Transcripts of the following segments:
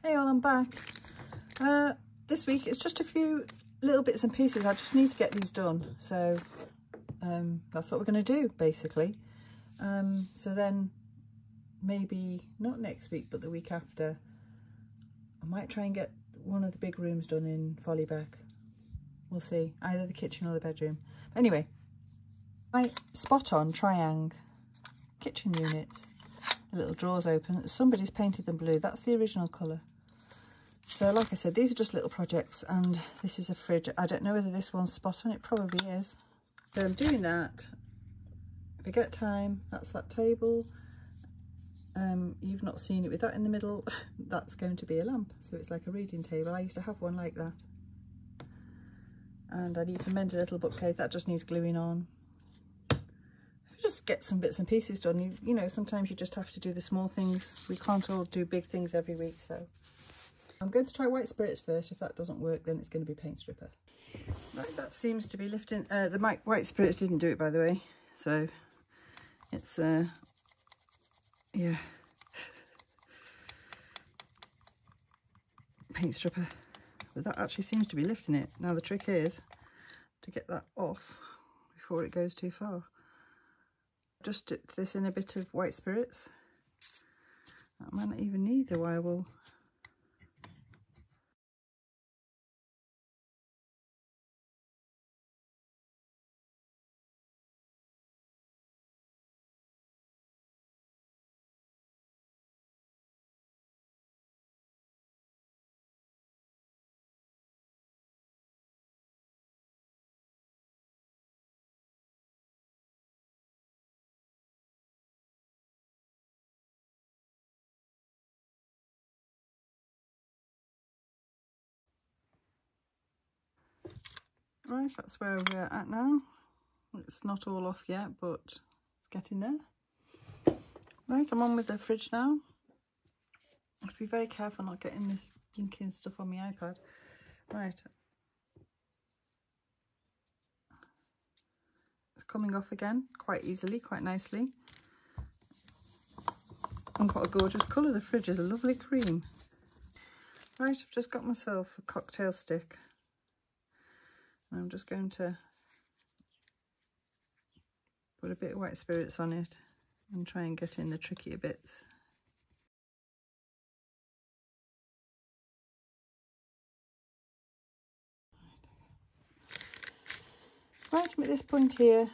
Hey all, I'm back. This week it's just a few little bits and pieces. I just need to get these done. So that's what we're going to do basically. So then maybe not next week but the week after I might try and get one of the big rooms done in Follybeck. We'll see, either the kitchen or the bedroom. But anyway, my spot on Triang kitchen units. The little drawers open. Somebody's painted them blue. That's the original colour. So like I said, these are just little projects, and this is a fridge. I don't know whether this one's spot on. It probably is. So I'm doing that. If I get time, that's that table. You've not seen it with that in the middle. That's going to be a lamp. So it's like a reading table. I used to have one like that. And I need to mend a little bookcase. That just needs gluing on. Just get some bits and pieces done. You know, sometimes you just have to do the small things. We can't all do big things every week, so I'm going to try white spirits first. If that doesn't work, then it's going to be paint stripper. Right, that seems to be lifting. The white spirits didn't do it, by the way, so it's yeah, paint stripper. But that actually seems to be lifting it. Now the trick is to get that off before it goes too far. Just dipped this in a bit of white spirits. That might not even need the wire wool. Right, that's where we're at now. It's not all off yet, but it's getting there. Right, I'm on with the fridge now. I have to be very careful not getting this blinking stuff on my iPad. Right. It's coming off again quite easily, quite nicely. And what a gorgeous colour. The fridge is a lovely cream. Right, I've just got myself a cocktail stick. I'm just going to put a bit of white spirits on it and try and get in the trickier bits. Right, I'm at this point here.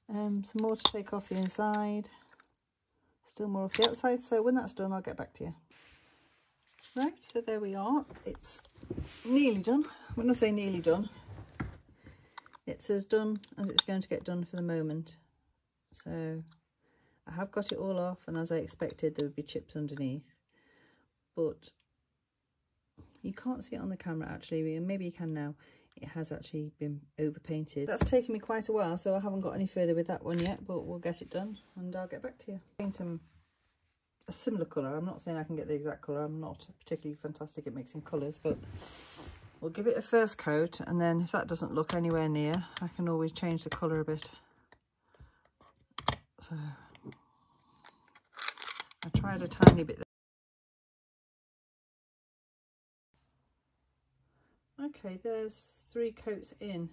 Some more to take off the inside. Still more off the outside, so when that's done I'll get back to you. Right, so there we are. It's nearly done. When I say nearly done, it's as done as it's going to get done for the moment. So I have got it all off, and as I expected there would be chips underneath, but you can't see it on the camera actually, maybe you can now. It has actually been over painted. That's taken me quite a while, so I haven't got any further with that one yet, but we'll get it done and I'll get back to you. Paint them a similar colour. I'm not saying I can get the exact colour. I'm not particularly fantastic at mixing colours, but we'll give it a first coat, and then if that doesn't look anywhere near, I can always change the colour a bit. So I tried a tiny bit there. Okay, there's 3 coats in.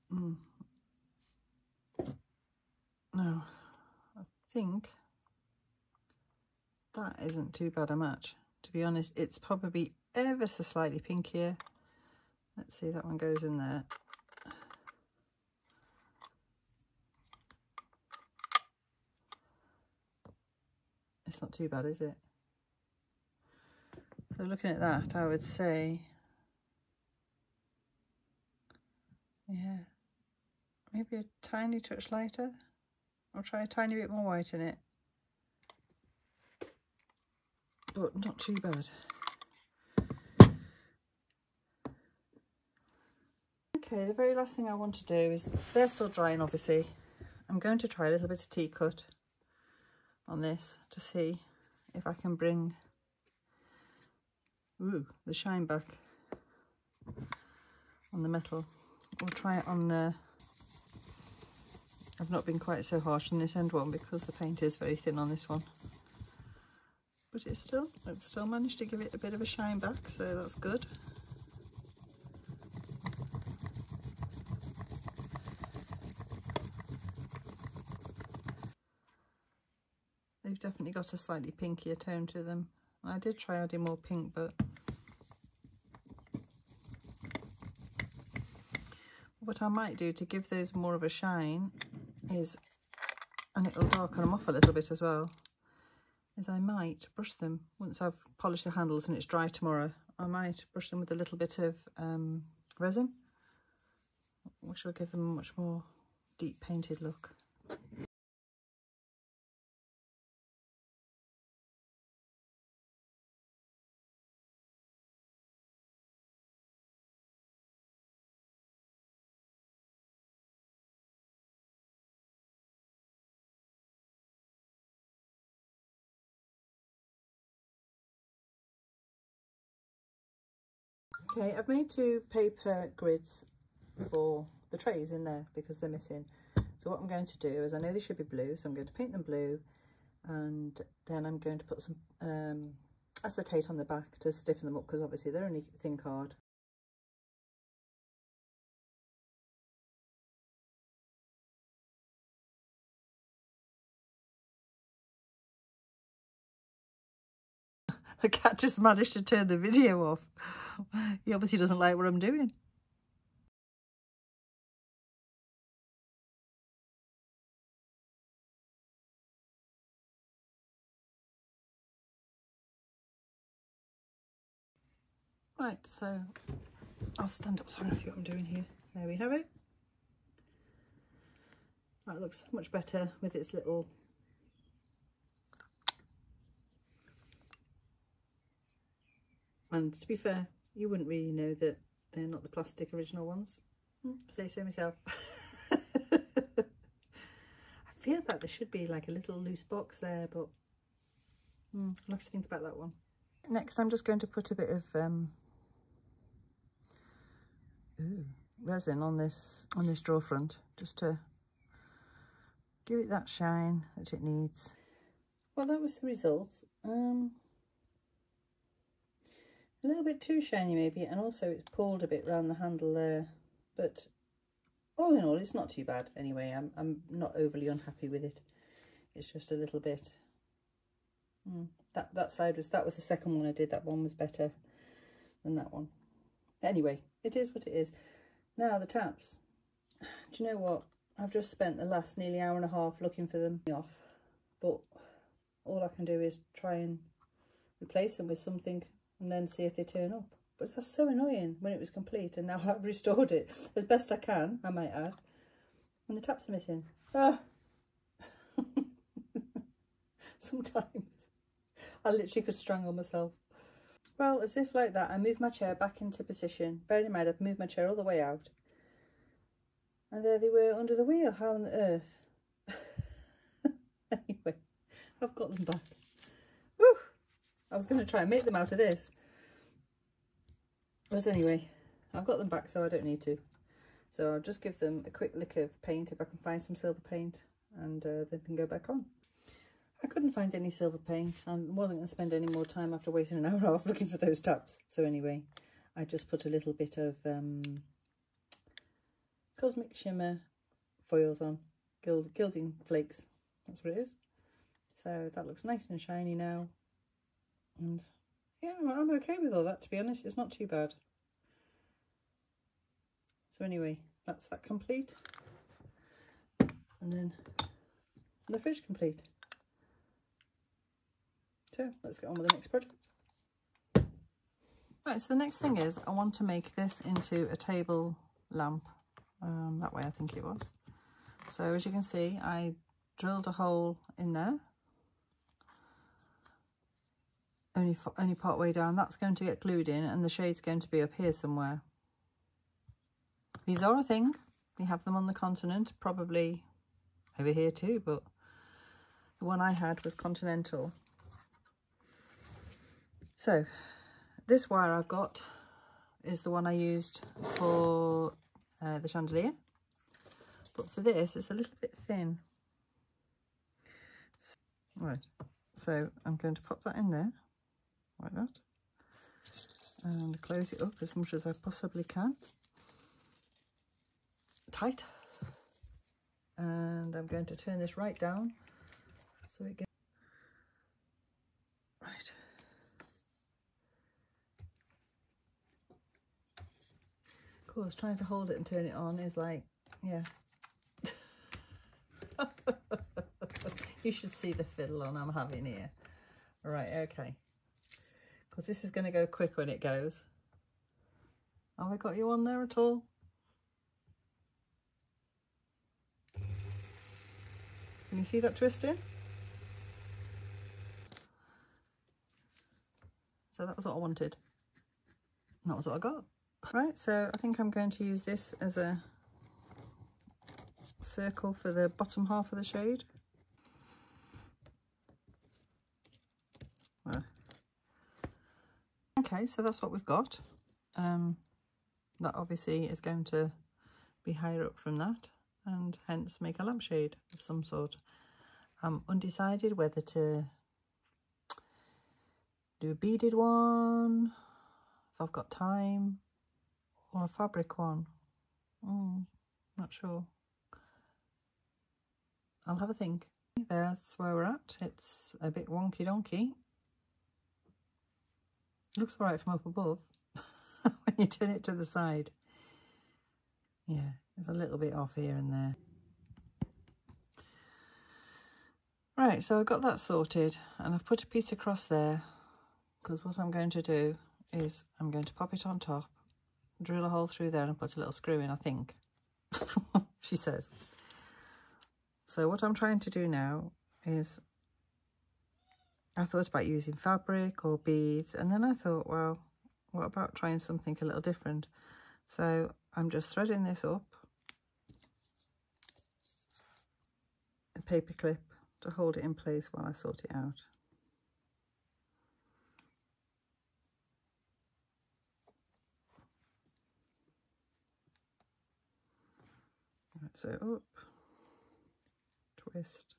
No, I think that isn't too bad a match. To be honest, it's probably ever so slightly pinkier. Let's see, that one goes in there. It's not too bad, is it? So looking at that, I would say, yeah, maybe a tiny touch lighter. I'll try a tiny bit more white in it. But not too bad. Okay, the very last thing I want to do is, they're still drying obviously. I'm going to try a little bit of tea cut on this to see if I can bring the shine back on the metal. We'll try it on the, I've not been quite so harsh on this end one because the paint is very thin on this one. but it's still managed to give it a bit of a shine back, so that's good. They've definitely got a slightly pinkier tone to them. I did try adding more pink, but what I might do to give those more of a shine is, and it'll darken them off a little bit as well, is I might brush them once I've polished the handles and it's dry tomorrow. I might brush them with a little bit of resin, which will give them a much more deep painted look. Okay, I've made 2 paper grids for the trays in there because they're missing. So what I'm going to do is, I know they should be blue, so I'm going to paint them blue, and then I'm going to put some acetate on the back to stiffen them up, because obviously they're only thin card. The cat just managed to turn the video off. He obviously doesn't like what I'm doing. Right, so I'll stand up so I can see what I'm doing here. There we have it. That looks so much better with its little... And to be fair, you wouldn't really know that they're not the plastic original ones. Say so myself. I feel like there should be like a little loose box there, but I'll have to think about that one. Next, I'm just going to put a bit of resin on this drawer front, just to give it that shine that it needs. Well, that was the result. A little bit too shiny maybe, and also it's pulled a bit around the handle there, but all in all it's not too bad anyway. I'm not overly unhappy with it. It's just a little bit that side was the second one I did. That one was better than that one. Anyway, it is what it is. Now the taps, do you know what, I've just spent the last nearly hour and a half looking for them off, but all I can do is try and replace them with something and then see if they turn up. But that's so annoying when it was complete, and now I've restored it as best I can, I might add, and the taps are missing. Sometimes I literally could strangle myself. Well, as if like that, I moved my chair back into position. Bearing in mind, I've moved my chair all the way out, and there they were under the wheel. How on the earth? Anyway, I've got them back. Woo! I was going to try and make them out of this, but anyway, I've got them back, so I don't need to. So I'll just give them a quick lick of paint if I can find some silver paint, and they can go back on. I couldn't find any silver paint. I wasn't going to spend any more time after wasting an hour and a half looking for those taps. So anyway, I just put a little bit of Cosmic Shimmer foils on, gilding flakes. That's what it is. So that looks nice and shiny now. And yeah, I'm okay with all that, to be honest. It's not too bad. So anyway, that's that complete. And then the fridge complete. So let's get on with the next project. Right, so the next thing is I want to make this into a table lamp. That way I think it was. So as you can see, I drilled a hole in there. Only part way down. That's going to get glued in, and the shade's going to be up here somewhere. These are a thing. We have them on the continent, probably over here too, but the one I had was continental. So this wire I've got is the one I used for the chandelier, but for this it's a little bit thin. Right, So I'm going to pop that in there like that and close it up as much as I possibly can. Tight. And I'm going to turn this right down so it gets right. Of course, trying to hold it and turn it on is like, yeah. You should see the fiddle on I'm having here. Right, okay. Because this is going to go quick when it goes. Have I got you on there at all? Can you see that twisting? So that was what I wanted. And that was what I got. Right, so I think I'm going to use this as a circle for the bottom half of the shade. Okay, so that's what we've got. That obviously is going to be higher up from that and hence make a lampshade of some sort. I'm undecided whether to do a beaded one, if I've got time, or a fabric one. Not sure. I'll have a think. That's where we're at. It's a bit wonky donkey. Looks alright from up above. When you turn it to the side, yeah, it's a little bit off here and there. Right, so I've got that sorted and I've put a piece across there because what I'm going to do is I'm going to pop it on top, drill a hole through there and put a little screw in, I think. She says. So what I'm trying to do now is, I thought about using fabric or beads, and then I thought, well, what about trying something a little different? So I'm just threading this up, a paper clip to hold it in place while I sort it out. Right, so up, twist.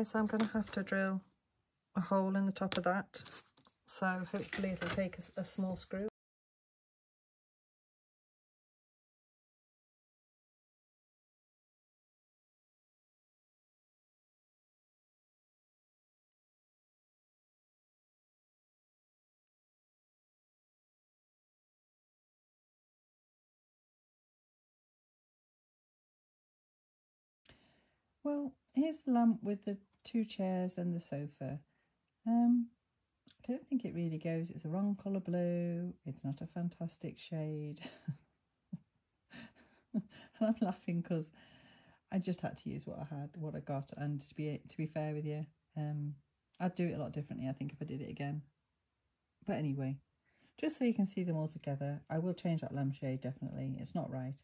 So I'm going to have to drill a hole in the top of that, so hopefully it'll take a small screw. Well, here's the lamp with the 2 chairs and the sofa. I don't think it really goes. It's the wrong colour blue. It's not a fantastic shade. And I'm laughing because I just had to use what I had, what I got, and to be fair with you, I'd do it a lot differently, I think, if I did it again. But anyway, just so you can see them all together, I will change that lampshade, definitely. It's not right,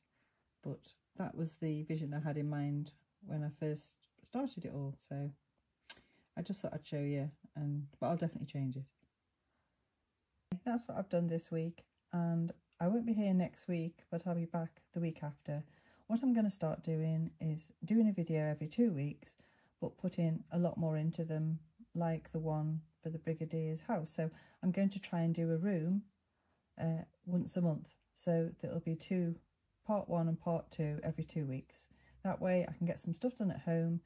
but that was the vision I had in mind when I first started it all, so I just thought I'd show you, but I'll definitely change it. That's what I've done this week, and I won't be here next week, but I'll be back the week after. What I'm going to start doing is doing a video every 2 weeks, but putting a lot more into them, like the one for the Brigadier's house. So I'm going to try and do a room once a month, so there'll be part 1 and part 2 every 2 weeks. That way I can get some stuff done at home,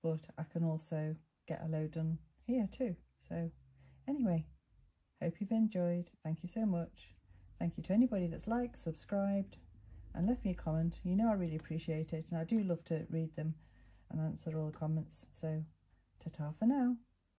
but I can also get a load done here too. So anyway, hope you've enjoyed. Thank you so much. Thank you to anybody that's liked, subscribed and left me a comment. You know I really appreciate it, and I do love to read them and answer all the comments. So ta-ta for now.